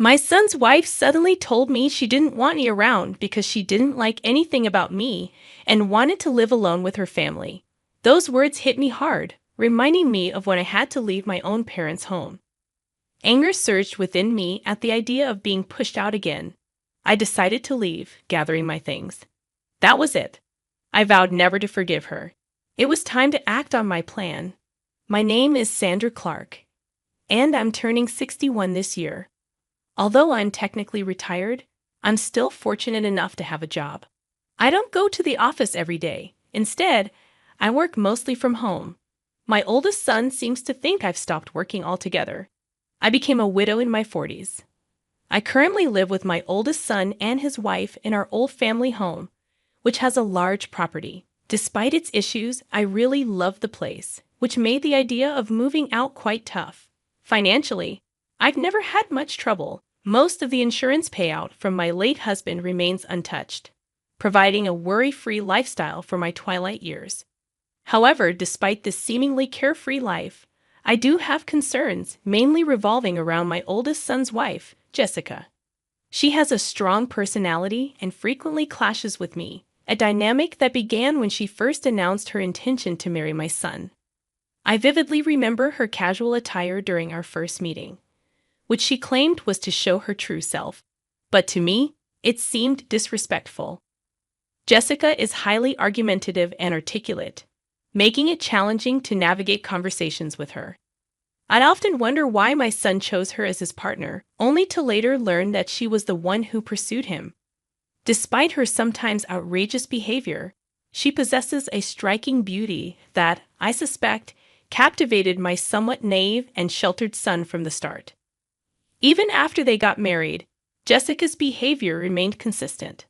My son's wife suddenly told me she didn't want me around because she didn't like anything about me and wanted to live alone with her family. Those words hit me hard, reminding me of when I had to leave my own parents' home. Anger surged within me at the idea of being pushed out again. I decided to leave, gathering my things. That was it. I vowed never to forgive her. It was time to act on my plan. My name is Sandra Clark, and I'm turning 61 this year. Although I'm technically retired, I'm still fortunate enough to have a job. I don't go to the office every day. Instead, I work mostly from home. My oldest son seems to think I've stopped working altogether. I became a widow in my 40s. I currently live with my oldest son and his wife in our old family home, which has a large property. Despite its issues, I really love the place, which made the idea of moving out quite tough. Financially, I've never had much trouble. Most of the insurance payout from my late husband remains untouched, providing a worry-free lifestyle for my twilight years. However, despite this seemingly carefree life, I do have concerns, mainly revolving around my oldest son's wife, Jessica. She has a strong personality and frequently clashes with me, a dynamic that began when she first announced her intention to marry my son. I vividly remember her casual attire during our first meeting, which she claimed was to show her true self. But to me, it seemed disrespectful. Jessica is highly argumentative and articulate, making it challenging to navigate conversations with her. I'd often wonder why my son chose her as his partner, only to later learn that she was the one who pursued him. Despite her sometimes outrageous behavior, she possesses a striking beauty that, I suspect, captivated my somewhat naive and sheltered son from the start. Even after they got married, Jessica's behavior remained consistent.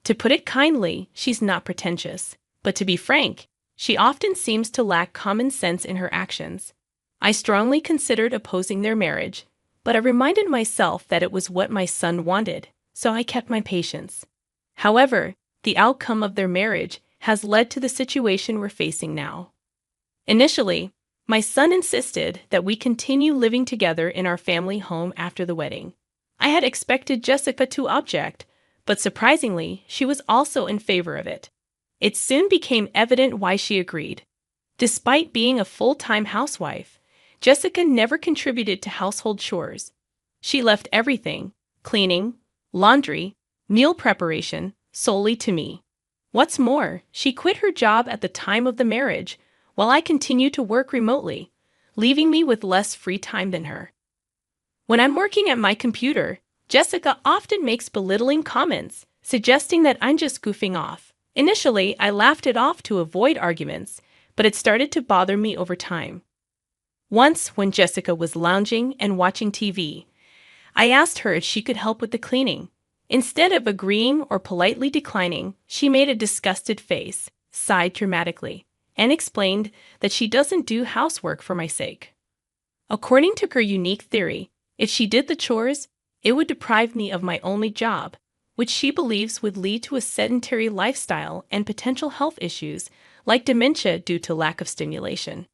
To put it kindly, she's not pretentious, but to be frank, she often seems to lack common sense in her actions. I strongly considered opposing their marriage, but I reminded myself that it was what my son wanted, so I kept my patience. However, the outcome of their marriage has led to the situation we're facing now. Initially, my son insisted that we continue living together in our family home after the wedding. I had expected Jessica to object, but surprisingly, she was also in favor of it. It soon became evident why she agreed. Despite being a full-time housewife, Jessica never contributed to household chores. She left everything, cleaning, laundry, meal preparation, solely to me. What's more, she quit her job at the time of the marriage, while I continued to work remotely, leaving me with less free time than her. When I'm working at my computer, Jessica often makes belittling comments, suggesting that I'm just goofing off. Initially, I laughed it off to avoid arguments, but it started to bother me over time. Once, when Jessica was lounging and watching TV, I asked her if she could help with the cleaning. Instead of agreeing or politely declining, she made a disgusted face, sighed dramatically, and explained that she doesn't do housework for my sake. According to her unique theory, if she did the chores, it would deprive me of my only job, which she believes would lead to a sedentary lifestyle and potential health issues like dementia due to lack of stimulation.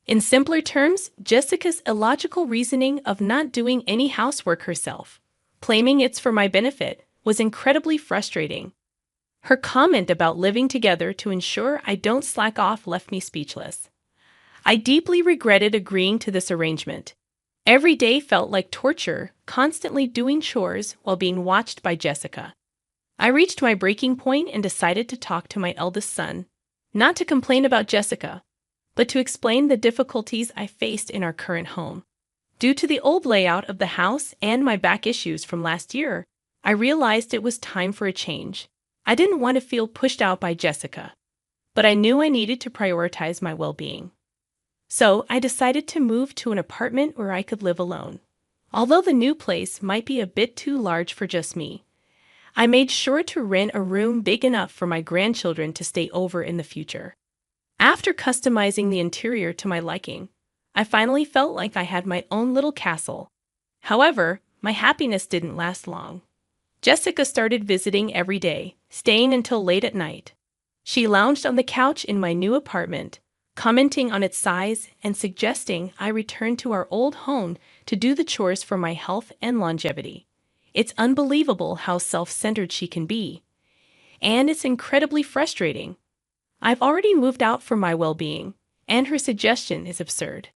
In simpler terms, Jessica's illogical reasoning of not doing any housework herself, claiming it's for my benefit, was incredibly frustrating. Her comment about living together to ensure I don't slack off left me speechless. I deeply regretted agreeing to this arrangement. Every day felt like torture, constantly doing chores while being watched by Jessica. I reached my breaking point and decided to talk to my eldest son, not to complain about Jessica, but to explain the difficulties I faced in our current home. Due to the old layout of the house and my back issues from last year, I realized it was time for a change. I didn't want to feel pushed out by Jessica, but I knew I needed to prioritize my well-being. So I decided to move to an apartment where I could live alone. Although the new place might be a bit too large for just me, I made sure to rent a room big enough for my grandchildren to stay over in the future. After customizing the interior to my liking, I finally felt like I had my own little castle. However, my happiness didn't last long. Jessica started visiting every day, staying until late at night. She lounged on the couch in my new apartment, commenting on its size and suggesting I return to our old home to do the chores for my health and longevity. It's unbelievable how self-centered she can be, and it's incredibly frustrating. I've already moved out for my well-being, and her suggestion is absurd.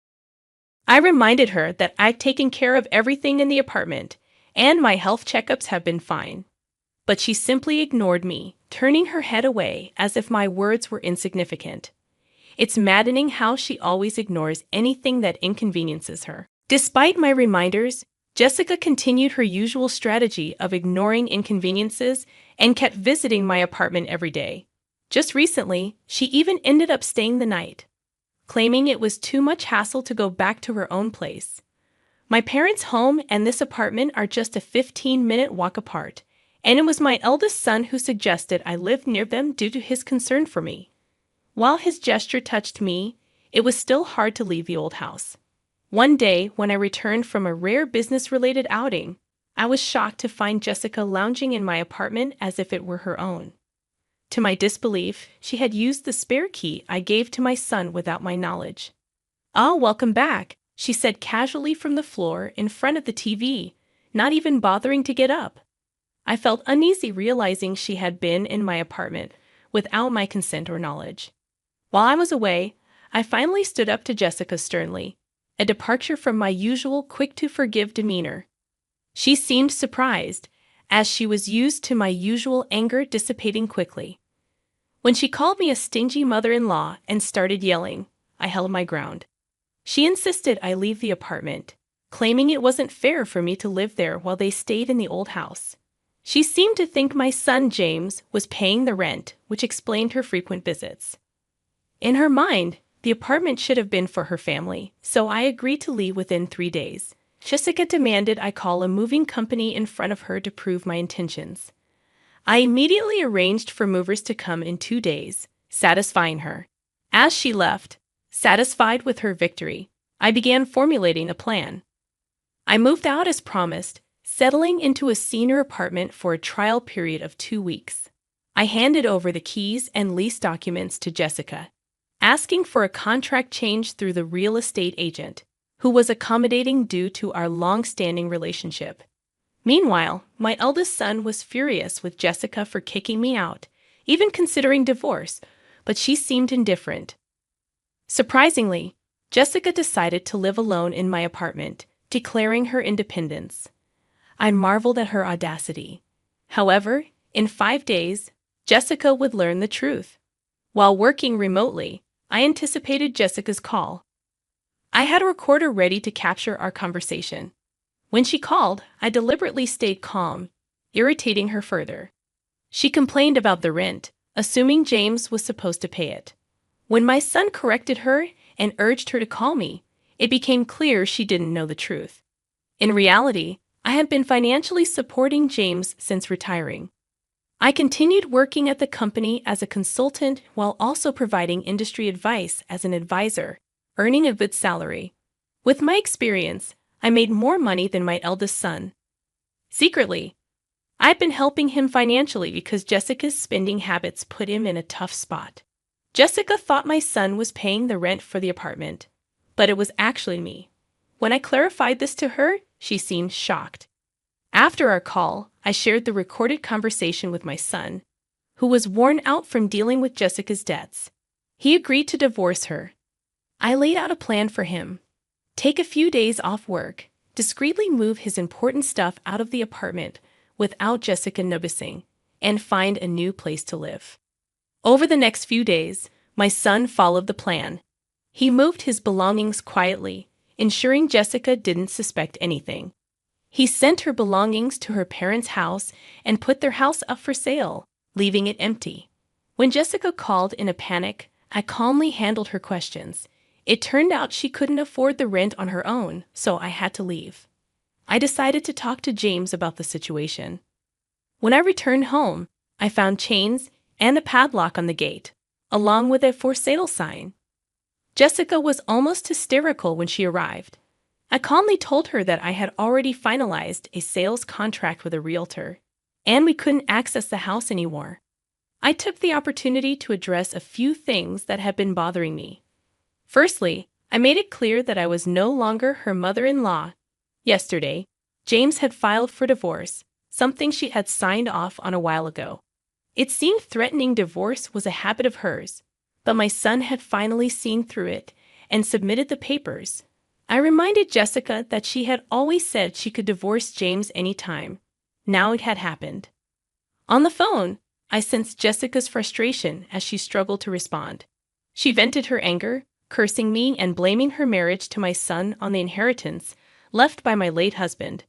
I reminded her that I've taken care of everything in the apartment, and my health checkups have been fine. But she simply ignored me, turning her head away as if my words were insignificant. It's maddening how she always ignores anything that inconveniences her. Despite my reminders, Jessica continued her usual strategy of ignoring inconveniences and kept visiting my apartment every day. Just recently, she even ended up staying the night, claiming it was too much hassle to go back to her own place. My parents' home and this apartment are just a 15-minute walk apart, and it was my eldest son who suggested I live near them due to his concern for me. While his gesture touched me, it was still hard to leave the old house. One day, when I returned from a rare business-related outing, I was shocked to find Jessica lounging in my apartment as if it were her own. To my disbelief, she had used the spare key I gave to my son without my knowledge. "Ah, welcome back," she said casually from the floor in front of the TV, not even bothering to get up. I felt uneasy realizing she had been in my apartment without my consent or knowledge. While I was away, I finally stood up to Jessica sternly, a departure from my usual quick-to-forgive demeanor. She seemed surprised, as she was used to my usual anger dissipating quickly. When she called me a stingy mother-in-law and started yelling, I held my ground. She insisted I leave the apartment, claiming it wasn't fair for me to live there while they stayed in the old house. She seemed to think my son James was paying the rent, which explained her frequent visits. In her mind, the apartment should have been for her family, so I agreed to leave within 3 days. Jessica demanded I call a moving company in front of her to prove my intentions. I immediately arranged for movers to come in 2 days, satisfying her. As she left, satisfied with her victory, I began formulating a plan. I moved out as promised, settling into a senior apartment for a trial period of 2 weeks. I handed over the keys and lease documents to Jessica, asking for a contract change through the real estate agent, who was accommodating due to our long-standing relationship. Meanwhile, my eldest son was furious with Jessica for kicking me out, even considering divorce, but she seemed indifferent. Surprisingly, Jessica decided to live alone in my apartment, declaring her independence. I marveled at her audacity. However, in 5 days, Jessica would learn the truth. While working remotely, I anticipated Jessica's call. I had a recorder ready to capture our conversation. When she called, I deliberately stayed calm, irritating her further. She complained about the rent, assuming James was supposed to pay it. When my son corrected her and urged her to call me, it became clear she didn't know the truth. In reality, I had been financially supporting James since retiring. I continued working at the company as a consultant while also providing industry advice as an advisor, earning a good salary. With my experience, I made more money than my eldest son. Secretly, I'd been helping him financially because Jessica's spending habits put him in a tough spot. Jessica thought my son was paying the rent for the apartment, but it was actually me. When I clarified this to her, she seemed shocked. After our call, I shared the recorded conversation with my son, who was worn out from dealing with Jessica's debts. He agreed to divorce her. I laid out a plan for him. Take a few days off work, discreetly move his important stuff out of the apartment without Jessica noticing, and find a new place to live. Over the next few days, my son followed the plan. He moved his belongings quietly, ensuring Jessica didn't suspect anything. He sent her belongings to her parents' house and put their house up for sale, leaving it empty. When Jessica called in a panic, I calmly handled her questions. It turned out she couldn't afford the rent on her own, so I had to leave. I decided to talk to James about the situation. When I returned home, I found chains and a padlock on the gate, along with a for sale sign. Jessica was almost hysterical when she arrived. I calmly told her that I had already finalized a sales contract with a realtor, and we couldn't access the house anymore. I took the opportunity to address a few things that had been bothering me. Firstly, I made it clear that I was no longer her mother-in-law. Yesterday, James had filed for divorce, something she had signed off on a while ago. It seemed threatening divorce was a habit of hers, but my son had finally seen through it and submitted the papers. I reminded Jessica that she had always said she could divorce James anytime. Now it had happened. On the phone, I sensed Jessica's frustration as she struggled to respond. She vented her anger, cursing me and blaming her marriage to my son on the inheritance left by my late husband.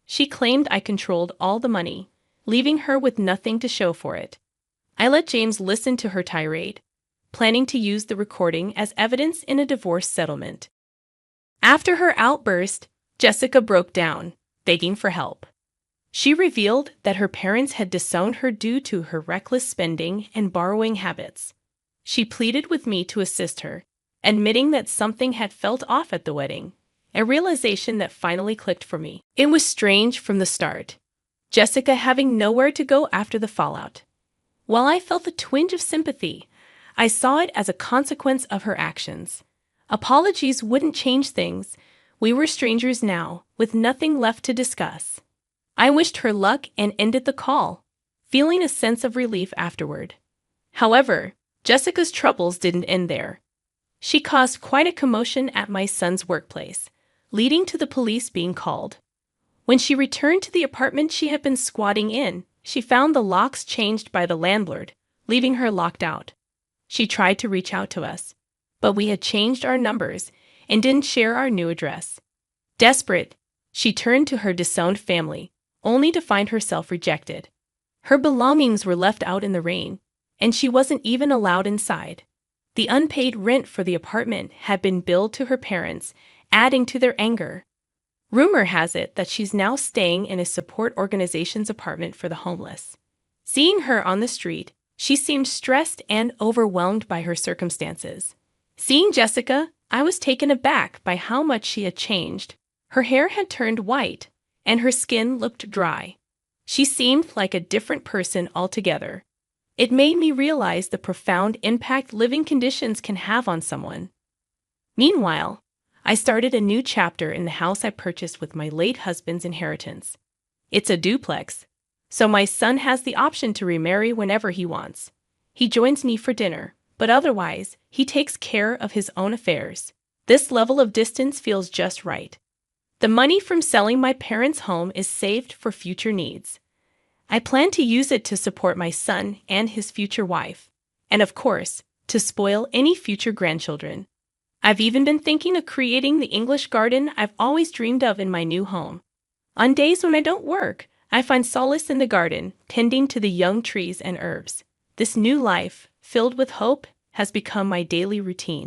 She claimed I controlled all the money, leaving her with nothing to show for it. I let James listen to her tirade, planning to use the recording as evidence in a divorce settlement. After her outburst, Jessica broke down, begging for help. She revealed that her parents had disowned her due to her reckless spending and borrowing habits. She pleaded with me to assist her, admitting that something had felt off at the wedding, a realization that finally clicked for me. It was strange from the start, Jessica having nowhere to go after the fallout. While I felt a twinge of sympathy, I saw it as a consequence of her actions. Apologies wouldn't change things. We were strangers now, with nothing left to discuss. I wished her luck and ended the call, feeling a sense of relief afterward. However, Jessica's troubles didn't end there. She caused quite a commotion at my son's workplace, leading to the police being called. When she returned to the apartment she had been squatting in, she found the locks changed by the landlord, leaving her locked out. She tried to reach out to us, but we had changed our numbers and didn't share our new address. Desperate, she turned to her disowned family, only to find herself rejected. Her belongings were left out in the rain, and she wasn't even allowed inside. The unpaid rent for the apartment had been billed to her parents, adding to their anger. Rumor has it that she's now staying in a support organization's apartment for the homeless. Seeing her on the street, she seemed stressed and overwhelmed by her circumstances. Seeing Jessica, I was taken aback by how much she had changed. Her hair had turned white, and her skin looked dry. She seemed like a different person altogether. It made me realize the profound impact living conditions can have on someone. Meanwhile, I started a new chapter in the house I purchased with my late husband's inheritance. It's a duplex, so my son has the option to remarry whenever he wants. He joins me for dinner, but otherwise, he takes care of his own affairs. This level of distance feels just right. The money from selling my parents' home is saved for future needs. I plan to use it to support my son and his future wife, and of course, to spoil any future grandchildren. I've even been thinking of creating the English garden I've always dreamed of in my new home. On days when I don't work, I find solace in the garden, tending to the young trees and herbs. This new life, filled with hope, has become my daily routine.